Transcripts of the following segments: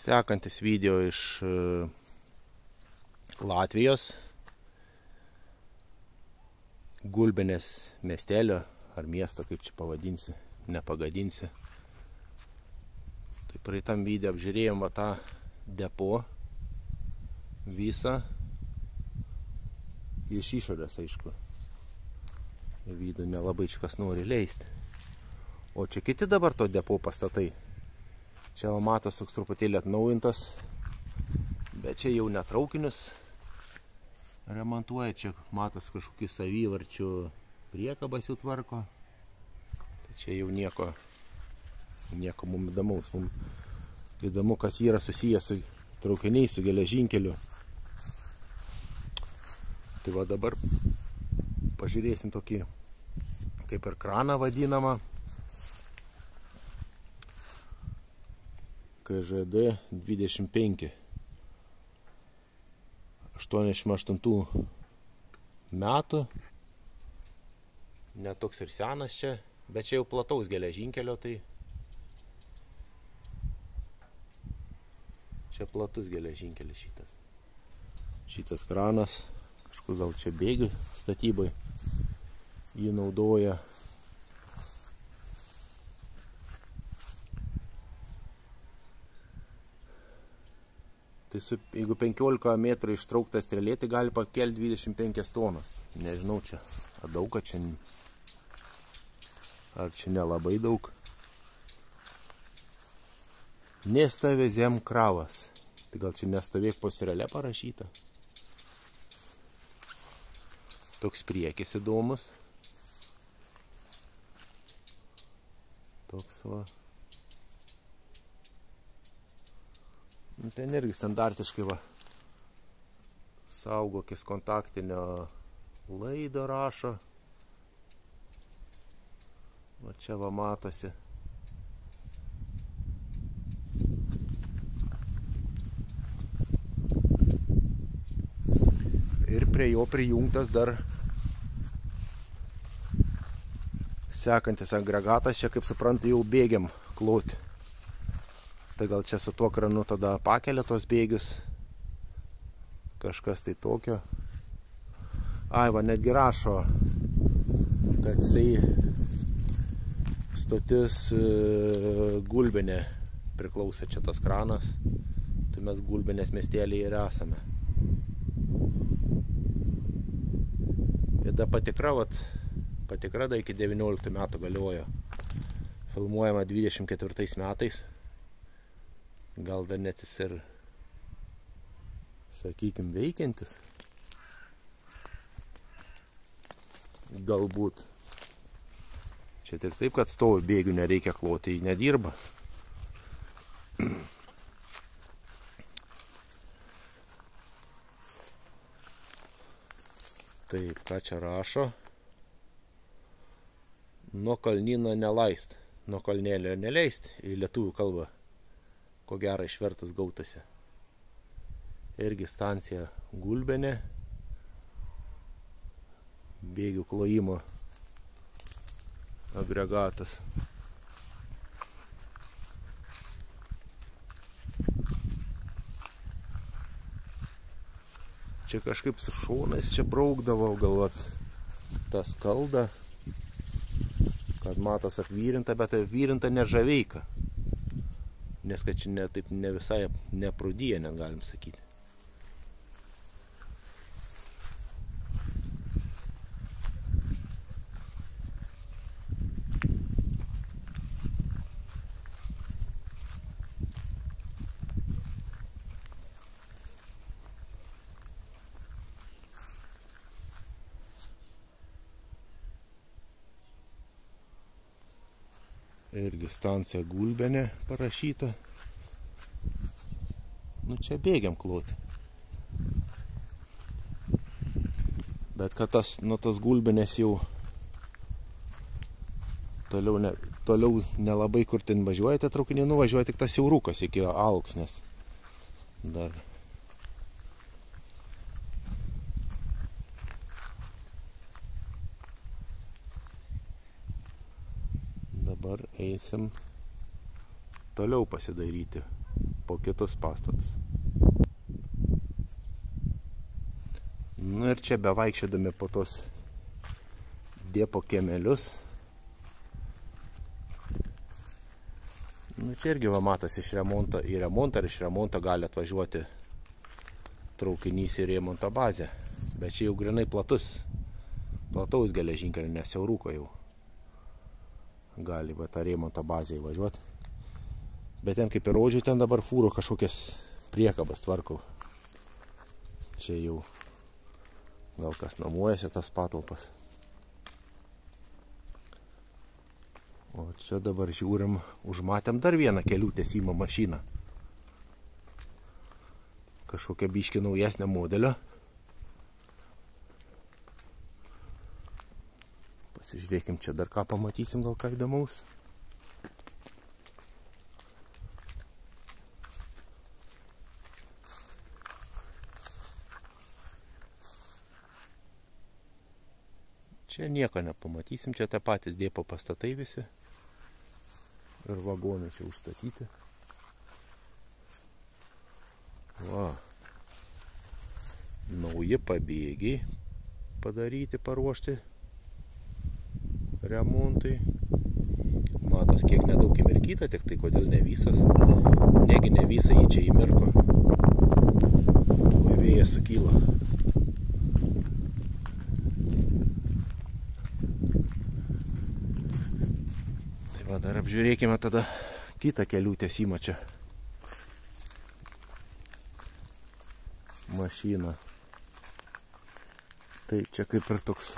Sekantis video iš Latvijos, Gulbinės miestelio ar miesto, kaip čia pavadinsi, nepagadinsi. Tai praeitam video apžiūrėjom tą depo visą iš išorės, aišku. Į vidų nelabai čia kas nori leisti. O čia kiti dabar to depo pastatai. Čia matas toks truputėlį atnaujintas, bet čia jau netraukinius remontuoja. Čia matas kažkokį savyvarčių priekabas jau tvarko. Tai čia jau nieko mums įdomaus. Mums įdomu, kas yra susijęs su traukiniais, su geležinkeliu. Tai va dabar pažiūrėsim tokį kaip ir kraną vadinamą. KŽD 25 88 metų. Netoks ir senas čia, bet čia jau plataus geležinkelio, tai čia platus geležinkelis šitas. Šitas kranas, kažkur gal čia bėgių statybai jį naudoja. Tai jeigu 15 metrų ištraukta strėlė, tai gali pakelti 25 tonas. Nežinau čia, ar daug, ar čia nelabai daug. Nestovė zem kravas. Tai gal čia nestovėk po strėlė parašyta. Toks priekis įdomus. Toks va. Ten irgi standartiškai va. Saugokis kontaktinio laido rašo. Va čia va matosi. Ir prie jo prijungtas dar sekantis agregatas. Čia, kaip suprantu, jau bėgiam kloti. Tai gal čia su tuo kranu tada pakelia tos bėgius. Kažkas tai tokio. Ai, va, netgi rašo, kad jisai stotis Gulbinė priklausė čia tas kranas. Tai mes Gulbinės miestelėje ir esame. Ir da patikra, patikra da iki 19 metų galiojo. Filmuojama 24 metais. Gal dar net jis ir, sakykim, veikiantis. Galbūt. Čia tik taip, kad stovi bėgių nereikia kloti, jį nedirba. Taip, ką čia rašo? Nuo kalnyno neleist. Nuo kalnelio neleist į lietuvių kalbą. Ko gero išvertas gautasi. Irgi stancija Gulbinė. Bėgių klojimo agregatas. Čia kažkaip su šonais čia braukdavo, galvat tą skaldą, kad matos apvyrinta, bet apvyrinta ne žaveika. Nes kad čia taip ne visai neprūdyja, net galim sakyti. Irgi stancija Gulbinė parašyta. Nu čia bėgiam kloti. Bet kad nuo tas Gulbinės jau toliau nelabai kur ten važiuojate traukiniai, nuvažiuoja tik tas siaurukas iki Alksnės. Dar. Dabar eisim toliau pasidaryti po kitus pastatus. Nu ir čia bevaikščiodami po tos dėpo kiemelius. Nu čia irgi va matas į remontą ar iš remonto gali atvažiuoti traukinys į remonto bazę. Bet čia jau grinai plataus geležinkelio, nes siauruko jau gali va tą remonto bazę įvažiuoti. Bet ten kaip ir rodžiu, ten dabar fūro kažkokias priekabas tvarkau. Čia jau gal kas namuojasi tas patalpas. O čia dabar žiūrim, užmatėm dar vieną kelių tiesimo mašiną. Kažkokia biški naujesnė modelio. Pasižiūrėkim, čia dar ką pamatysim, gal ką įdomaus. Čia nieko nepamatysim, čia tie patys dėpo pastatai visi. Ir vagonai čia užstatyti. Va. Nauji pabėgiai padaryti, paruošti remontui. Matos, kiek nedaug įmirkyta, tik tai kodėl ne visas. Negi ne visą jį čia įmirko. O vėjas sukyla. Tai va, dar apžiūrėkime tada kitą kelių tiesimą čia. Mašina. Taip, čia kaip ir toks.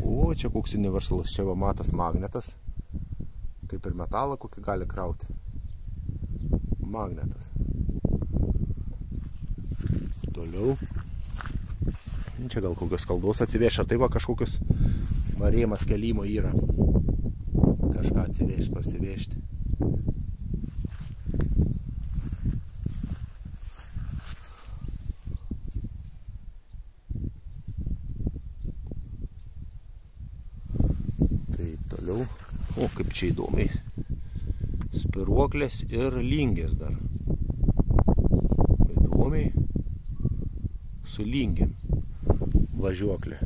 O, čia koks universalus. Čia va matas magnetas. Kaip ir metalą kokį gali krauti. Magnetas. Toliau. Čia gal kokios skaldos atsiveš. Ar tai va kažkokios varėjimas kelimo yra. Kažką atsiveš, parsivežti. O, kaip čia įdomiai. Spiruoklės ir lingės dar. Įdomiai. Su lingėm. Važiuoklė.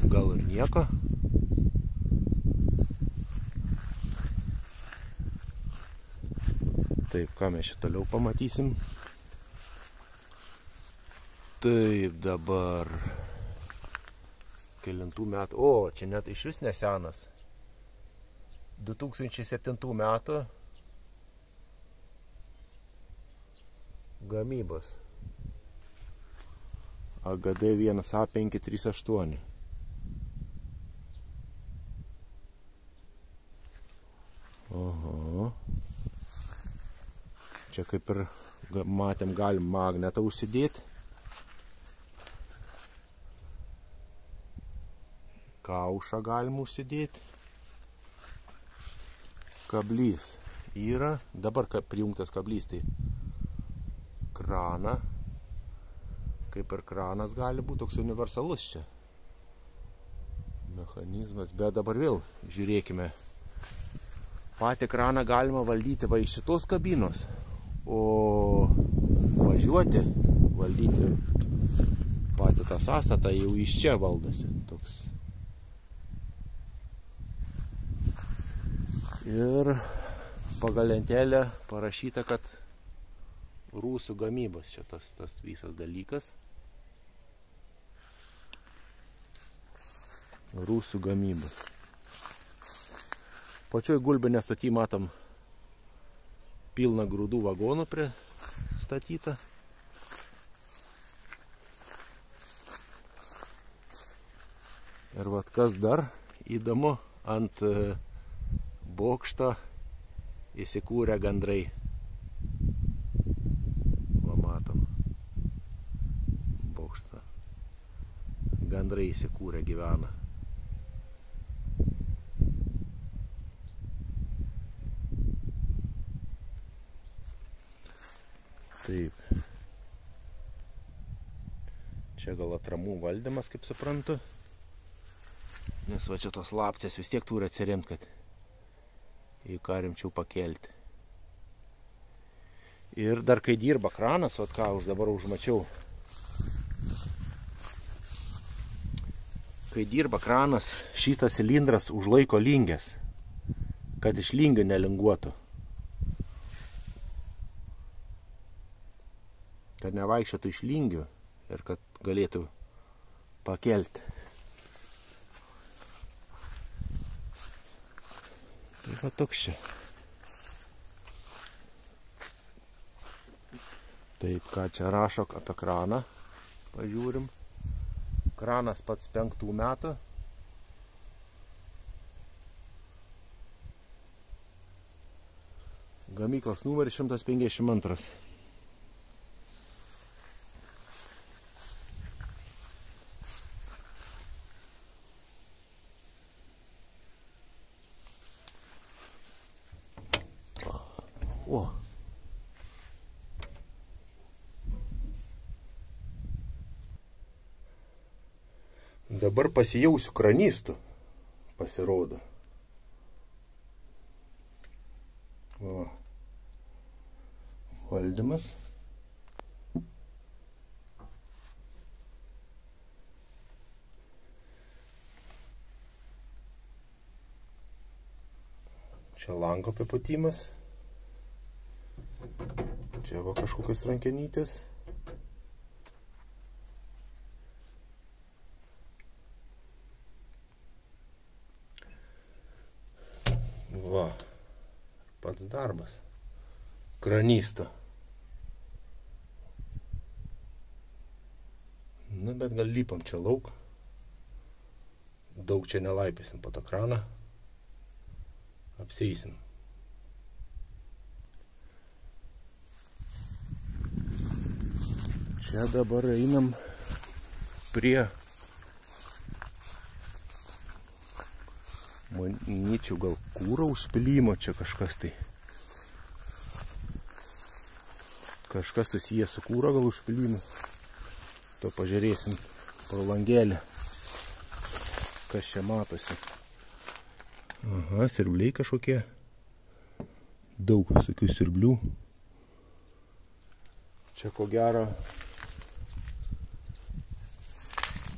Gal ir nieko. Taip, ką mes čia toliau pamatysim. Taip, dabar. Kelintų metų. O, čia net iš vis nesenas. 2007 metų gamybos. AGD 1A538. Oho. Čia kaip ir matėm, galim magnetą užsidėti. Kaušą galim užsidėti. Kablys yra. Dabar prijungtas kablys, tai kraną. Kaip ir kranas gali būti toks universalus čia. Mechanizmas. Bet dabar vėl žiūrėkime. Patį kraną galima valdyti va iš šitos kabinos. O važiuoti, valdyti patį tą sąstatą jau iš čia valdosi. Toks. Ir pagal lentelę parašyta, kad rusų gamybos čia tas visas dalykas. Rusų gamybos. Pačioj gulbinės stoty matom pilną grūdų vagonų pristatyta. Ir vat kas dar įdomu, ant bokšto įsikūrė gandrai. Va matom. Bokštą. Gandrai įsikūrė, gyvena. Taip. Čia gal atramų valdymas, kaip suprantu. Nes va čia tos laptės vis tiek turi atsiremti, kad į ką rimčiau pakelti. Ir dar kai dirba kranas, vat ką už dabar užmačiau. Kai dirba kranas, šitas cilindras užlaiko lingės, kad iš lingių nelinguotų. Kad nevaikščiotų iš lingių ir kad galėtų pakelti. Tai va toks čia. Taip, ką čia rašo apie kraną, pažiūrim. Kranas pats 5 metų. Gamyklos numeris 152. O. Dabar pasijausiu kranistu, pasirodo. O. Valdymas. Čia lango apipūtimas. Čia va kažkokios rankenytės. Va, pats darbas. Kranisto. Nu, bet gal lipam čia lauk. Daug čia nelaipėsim po tą kraną. Apseisim. Čia dabar einam prie, manyčiau, gal kūro užpilimo čia kažkas tai. Kažkas susijęs su kūro gal užpilimu. To pažiūrėsim pro langelį, kas čia matosi. Aha, siurbliai kažkokie. Daug visokių siurblių. Čia ko gero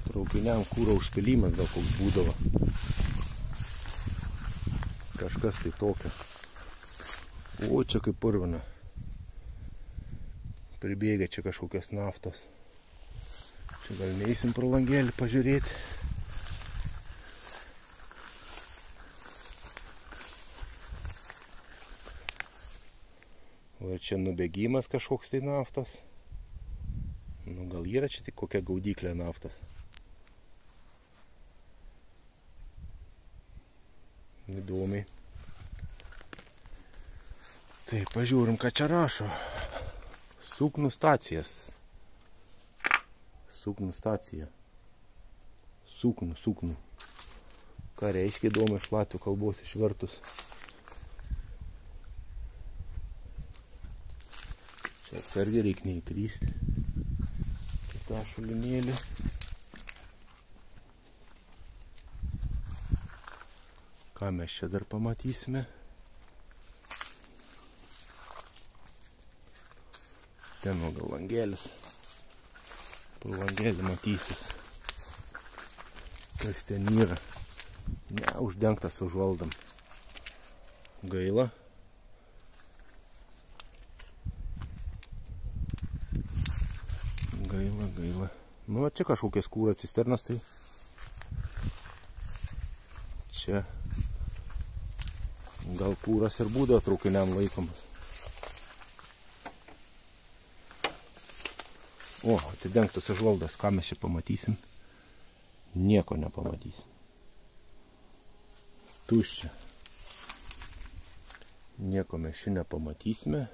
traukiniam kūro užpilimas gal koks būdavo. Kažkas tai tokio. O, čia kaip purvina. Pribėga čia kažkokios naftos. Čia gal neįsim pro langelį pažiūrėti. O čia nubėgimas kažkoks tai naftos. Nu, gal yra čia tik kokia gaudyklė naftos. Įdomiai. Tai pažiūrim, ką čia rašo. Suknų stacijas. Suknų stacija. Suknų. Ką reiškia, įdomu iš latvių kalbos išvertus. Čia atsargiai reikia neįkrysti. Kita šulinėlį. Ką mes čia dar pamatysime? Ten gal langelis. Pro langelį matysis. Kas ten yra? Ne, uždengtas užvaldam. Gaila. Gaila. Nu, čia kažkokias kūro cisternas tai. Čia gal kūras ir būdavo traukiniam laikomas. O, atidengtos užvaldos. Ką mes čia pamatysim? Nieko nepamatysim. Tuščia. Nieko mes čia nepamatysime.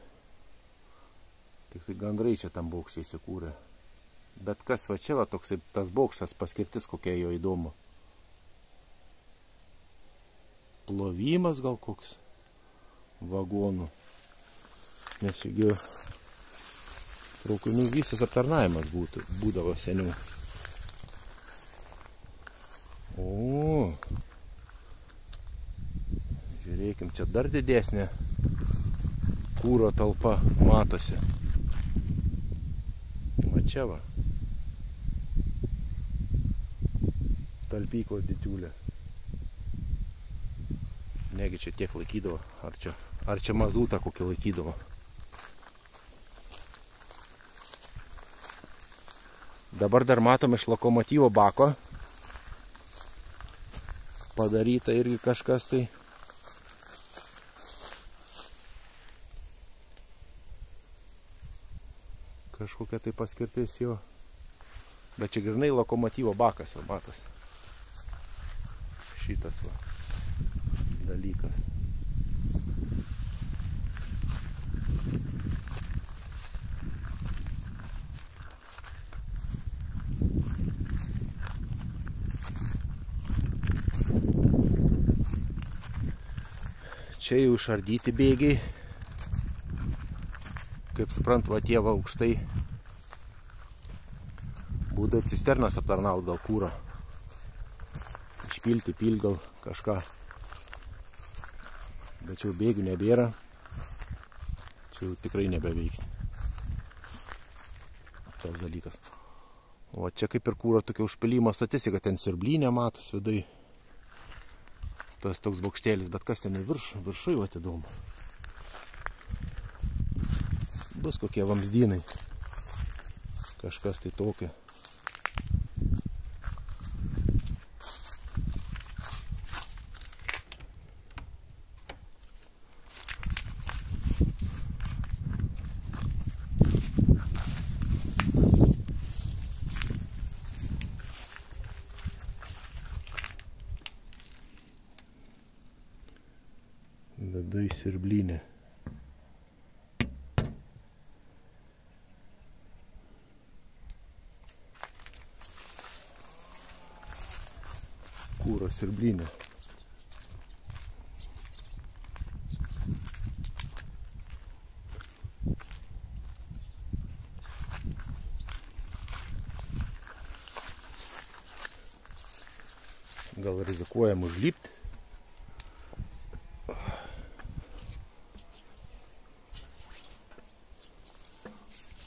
Tik tai gandrai čia tam bokščiai įsikūrė. Bet kas va čia va toksai tas bokštas paskirtis kokia jo įdomu. Plovimas gal koks vagonų. Nes čiagi traukinių visas aptarnavimas būdavo seniau. O, žiūrėkim, čia dar didesnė kūro talpa matosi. Va čia va. Talpyklos didžiulė. Negi čia tiek laikydavo. Ar čia mazutą kokį laikydavo. Dabar dar matom iš lokomotyvo bako. Padaryta irgi kažkas tai. Kažkokia tai paskirtis jo. Bet čia grynai lokomotyvo bakas, va, matas. Šitas va dalykas. Čia jau išardyti bėgiai. Kaip suprant, va tie va aukštai būda cisternas aptarnaut gal kūro. Išpilti, gal kažką. Bet čia jau bėgių nebėra. Čia jau tikrai nebeveiks. Tas dalykas. O čia kaip ir kūro tokia užpilimo statistika. Ten siurblynė matos vidai. Tas toks bokštėlis, bet kas ten į viršui va įdomu. Bus kokie vamzdynai. Kažkas tai tokio. Vidai siurblynė. Kūro siurblynė. Gal rizikuojam užlipti.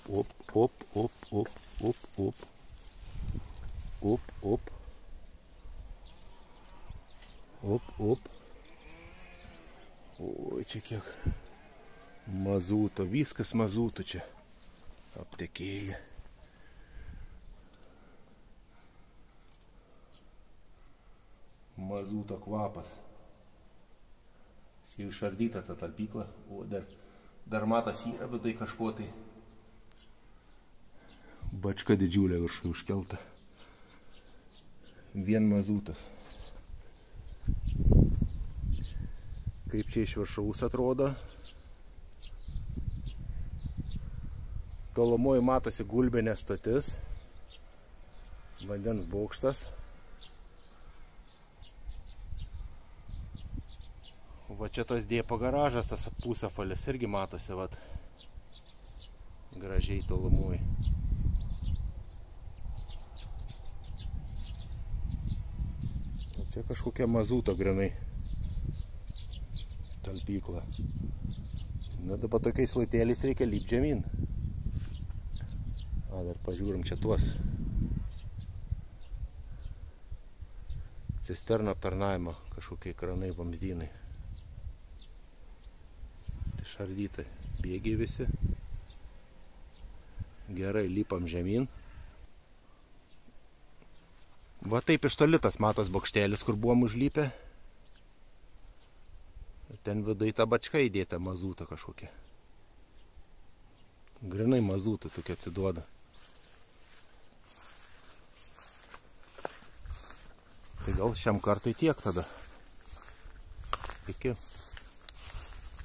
Op, op, op, op, op, op. Op, op. Op, op. Oi, čia kiek mazuto, viskas mazuto čia aptekėja. Mazuto kvapas. Čia išardyta ta talpykla, o dar matas yra, bet tai kažko tai. Bačka didžiulė viršui užkelta. Vien mazutas. Kaip čia iš viršaus atrodo. Tolumoje matosi gulbinė stotis. Vandens bokštas. Va čia tas dėpo garažas, tas pusafalis irgi matosi, vat. Gražiai tolumoje. Čia kažkokia mazuto grinai talpykla. Na, dabar tokiais laitėliais reikia lypti žemyn. Dar pažiūrim čia tuos cisterno aptarnavimo kažkokie kranai, vamzdynai. Tai šardytai bėgiai visi. Gerai, lipam žemyn. Va taip iš toli tas matos bokštėlis, kur buvom užlypę. Ten vidai ta bačka įdėta mazuta kažkokia. Grinai mazuta tokia atsiduoda. Tai gal šiam kartui tiek tada. Iki.